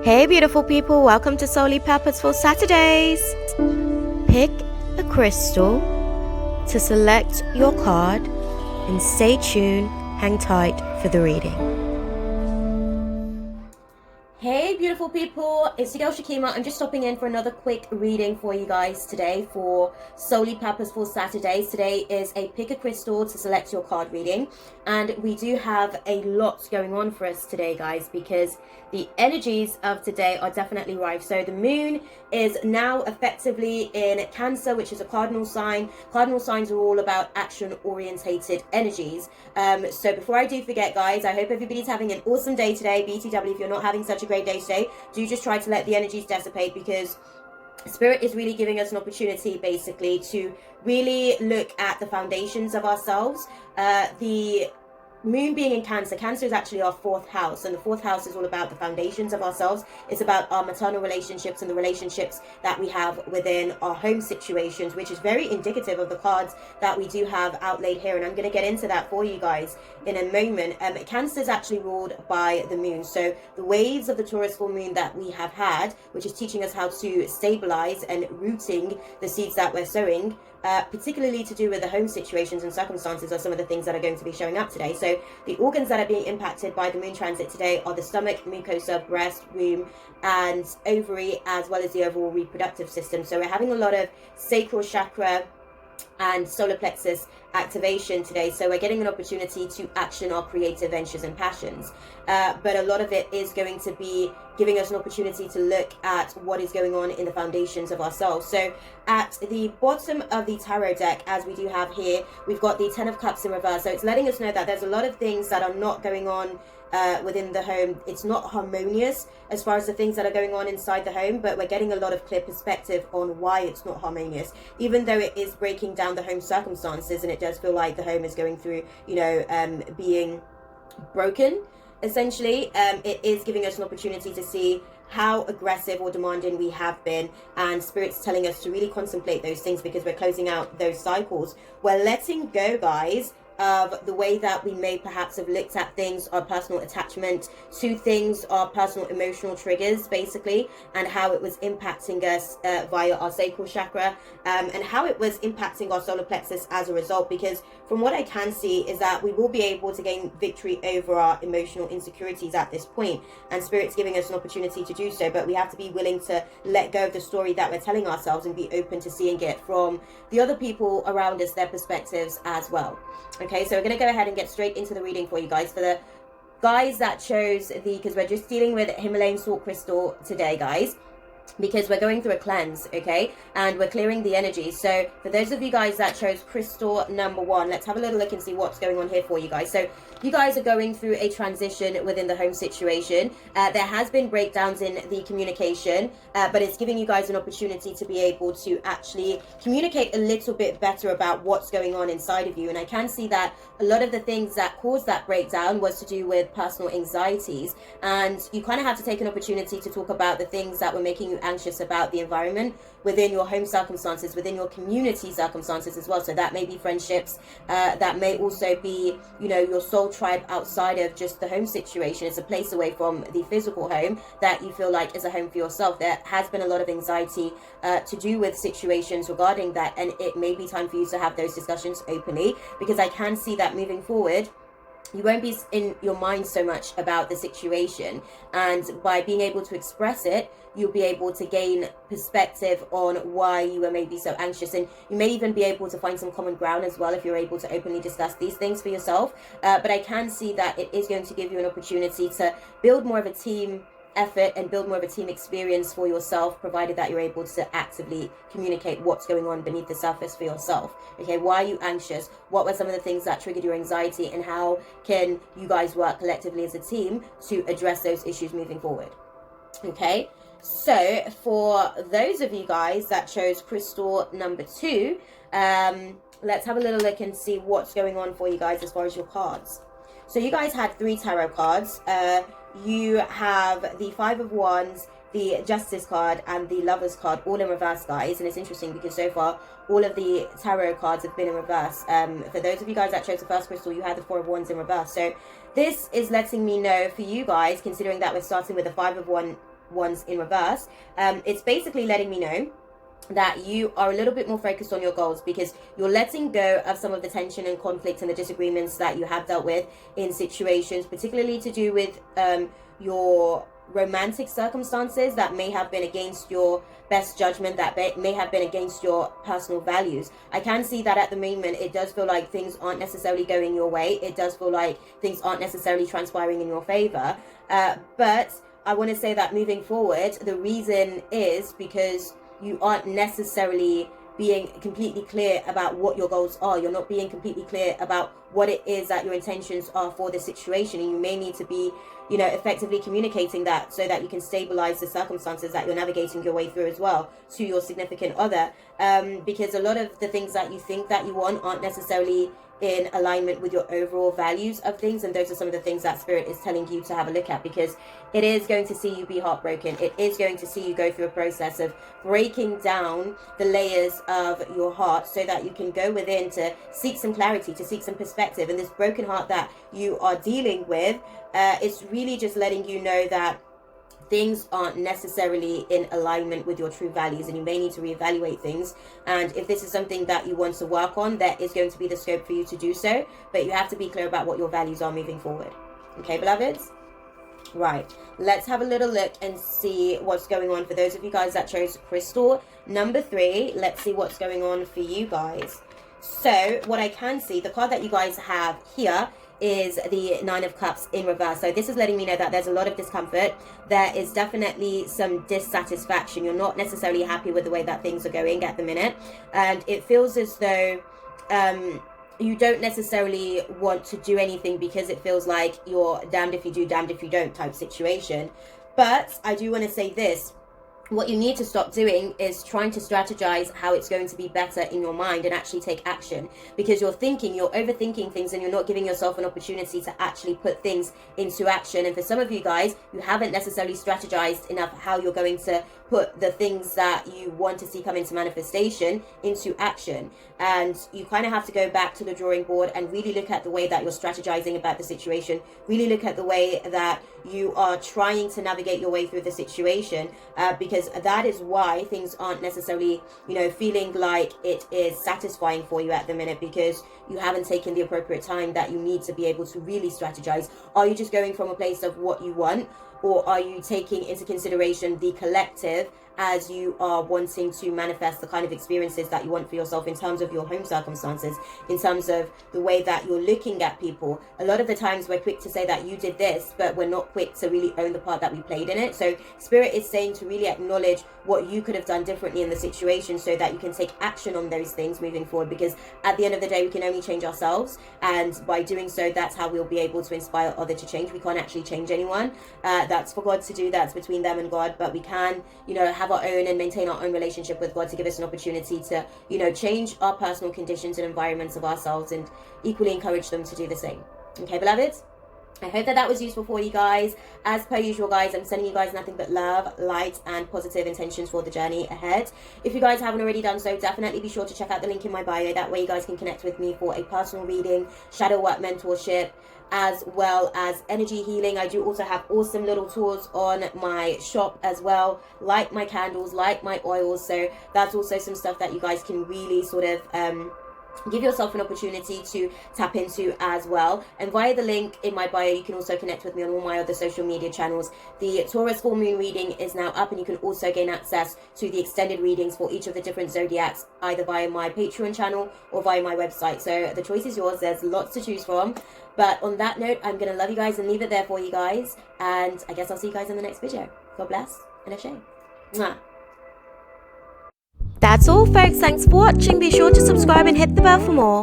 Hey beautiful people, welcome to Solely Purposeful Saturdays. Pick a crystal to select your card and stay tuned, hang tight for the reading. Hey beautiful people, it's your girl Shakima. I'm just stopping in for another quick reading for you guys today for Solely Purposeful Saturdays. Today is a pick a crystal to select your card reading, and we do have a lot going on for us today, guys, because the energies of today are definitely rife. So the moon is now effectively in Cancer, which is a cardinal sign. Cardinal signs are all about action orientated energies. So before I do forget, guys, I hope everybody's having an awesome day today. BTW, if you're not having such a great day today, do just try to let the energies dissipate, because Spirit is really giving us an opportunity basically to really look at the foundations of ourselves. The moon being in Cancer, Cancer is actually our fourth house, and the fourth house is all about the foundations of ourselves. It's about our maternal relationships and the relationships that we have within our home situations, which is very indicative of the cards that we do have outlaid here, and I'm going to get into that for you guys in a moment. Cancer is actually ruled by the moon, so the waves of the Taurus full moon that we have had, which is teaching us how to stabilize and rooting the seeds that we're sowing, particularly to do with the home situations and circumstances, are some of the things that are going to be showing up today. So the organs that are being impacted by the moon transit today are the stomach, mucosa, breast, womb, and ovary, as well as the overall reproductive system. So we're having a lot of sacral chakra and solar plexus activation today, so we're getting an opportunity to action our creative ventures and passions, but a lot of it is going to be giving us an opportunity to look at what is going on in the foundations of ourselves. So at the bottom of the tarot deck, as we do have here, we've got the 10 of Cups in reverse, so it's letting us know that there's a lot of things that are not going on within the home. It's not harmonious as far as the things that are going on inside the home, but we're getting a lot of clear perspective on why it's not harmonious, even though it is breaking down the home circumstances, and it does feel like the home is going through, being broken, essentially. It is giving us an opportunity to see how aggressive or demanding we have been, and Spirit's telling us to really contemplate those things, because we're closing out those cycles. We're letting go, guys, of the way that we may perhaps have looked at things, our personal attachment to things, our personal emotional triggers basically, and how it was impacting us via our sacral chakra, and how it was impacting our solar plexus as a result. Because from what I can see is that we will be able to gain victory over our emotional insecurities at this point, and Spirit's giving us an opportunity to do so, but we have to be willing to let go of the story that we're telling ourselves and be open to seeing it from the other people around us, their perspectives as well. Okay, so we're going to go ahead and get straight into the reading for you guys. For the guys that chose because we're just dealing with Himalayan salt crystal today, guys, because we're going through a cleanse, okay, and we're clearing the energy. So for those of you guys that chose crystal number 1, let's have a little look and see what's going on here for you guys. So you guys are going through a transition within the home situation. There has been breakdowns in the communication, but it's giving you guys an opportunity to be able to actually communicate a little bit better about what's going on inside of you. And I can see that a lot of the things that caused that breakdown was to do with personal anxieties, and you kind of have to take an opportunity to talk about the things that were making you anxious about the environment within your home circumstances, within your community circumstances as well. So that may be friendships, that may also be, your soul tribe outside of just the home situation. It's a place away from the physical home that you feel like is a home for yourself. There has been a lot of anxiety to do with situations regarding that, and it may be time for you to have those discussions openly, because I can see that moving forward you won't be in your mind so much about the situation, and by being able to express it, you'll be able to gain perspective on why you were maybe so anxious, and you may even be able to find some common ground as well if you're able to openly discuss these things for yourself. But I can see that it is going to give you an opportunity to build more of a team effort and build more of a team experience for yourself, provided that you're able to actively communicate what's going on beneath the surface for yourself. Okay, why are you anxious? What were some of the things that triggered your anxiety, and how can you guys work collectively as a team to address those issues moving forward? Okay, so for those of you guys that chose crystal number 2, let's have a little look and see what's going on for you guys as far as your cards. So you guys had 3 tarot cards. You have the 5 of Wands, the Justice card, and the Lovers card, all in reverse, guys. And it's interesting because so far all of the tarot cards have been in reverse. For those of you guys that chose the first crystal, you had the 4 of Wands in reverse. So this is letting me know for you guys, considering that we're starting with the 5 of ones in reverse, it's basically letting me know that you are a little bit more focused on your goals, because you're letting go of some of the tension and conflict and the disagreements that you have dealt with in situations, particularly to do with your romantic circumstances that may have been against your best judgment, that may have been against your personal values. I can see that at the moment it does feel like things aren't necessarily going your way. It does feel like things aren't necessarily transpiring in your favor, but I want to say that moving forward, the reason is because you aren't necessarily being completely clear about what your goals are. You're not being completely clear about what it is that your intentions are for the situation, and you may need to be, effectively communicating that so that you can stabilize the circumstances that you're navigating your way through as well to your significant other, because a lot of the things that you think that you want aren't necessarily in alignment with your overall values of things, and those are some of the things that Spirit is telling you to have a look at, because it is going to see you be heartbroken. It is going to see you go through a process of breaking down the layers of your heart so that you can go within to seek some clarity, to seek some perspective. And this broken heart that you are dealing with, it's really just letting you know that things aren't necessarily in alignment with your true values, and you may need to reevaluate things. And if this is something that you want to work on, there is going to be the scope for you to do so, but you have to be clear about what your values are moving forward. Okay, beloveds? Right, let's have a little look and see what's going on for those of you guys that chose crystal number 3. Let's see what's going on for you guys. So what I can see, the card that you guys have here is the 9 of Cups in reverse. So this is letting me know that there's a lot of discomfort. There is definitely some dissatisfaction. You're not necessarily happy with the way that things are going at the minute, and it feels as though you don't necessarily want to do anything because it feels like you're damned if you do, damned if you don't type situation. But I do want to say this: what you need to stop doing is trying to strategize how it's going to be better in your mind and actually take action, because you're overthinking things, and you're not giving yourself an opportunity to actually put things into action. And for some of you guys, you haven't necessarily strategized enough how you're going to put the things that you want to see come into manifestation into action. And you kind of have to go back to the drawing board and really look at the way that you're strategizing about the situation, really look at the way that you are trying to navigate your way through the situation, because that is why things aren't necessarily, feeling like it is satisfying for you at the minute, because you haven't taken the appropriate time that you need to be able to really strategize. Are you just going from a place of what you want, or are you taking into consideration the collective as you are wanting to manifest the kind of experiences that you want for yourself in terms of your home circumstances, in terms of the way that you're looking at people? A lot of the times we're quick to say that you did this, but we're not quick to really own the part that we played in it. So Spirit is saying to really acknowledge what you could have done differently in the situation so that you can take action on those things moving forward, because at the end of the day, we can only change ourselves, and by doing so, that's how we'll be able to inspire others to change. We can't actually change anyone. That's for God to do. That's between them and God, but we can, have our own and maintain our own relationship with God to give us an opportunity to, change our personal conditions and environments of ourselves, and equally encourage them to do the same. Okay, beloveds? I hope that was useful for you guys. As per usual, guys, I'm sending you guys nothing but love, light, and positive intentions for the journey ahead. If you guys haven't already done so, definitely be sure to check out the link in my bio. That way you guys can connect with me for a personal reading, shadow work mentorship, as well as energy healing. I do also have awesome little tours on my shop as well, like my candles, like my oils. So that's also some stuff that you guys can really sort of give yourself an opportunity to tap into as well. And via the link in my bio, you can also connect with me on all my other social media channels. The Taurus full moon reading is now up, and you can also gain access to the extended readings for each of the different zodiacs, either via my Patreon channel or via my website. So the choice is yours. There's lots to choose from. But on that note, I'm gonna love you guys and leave it there for you guys, and I guess I'll see you guys in the next video. God bless and Ashe. Mwah. That's all, folks. Thanks for watching. Be sure to subscribe and hit the bell for more.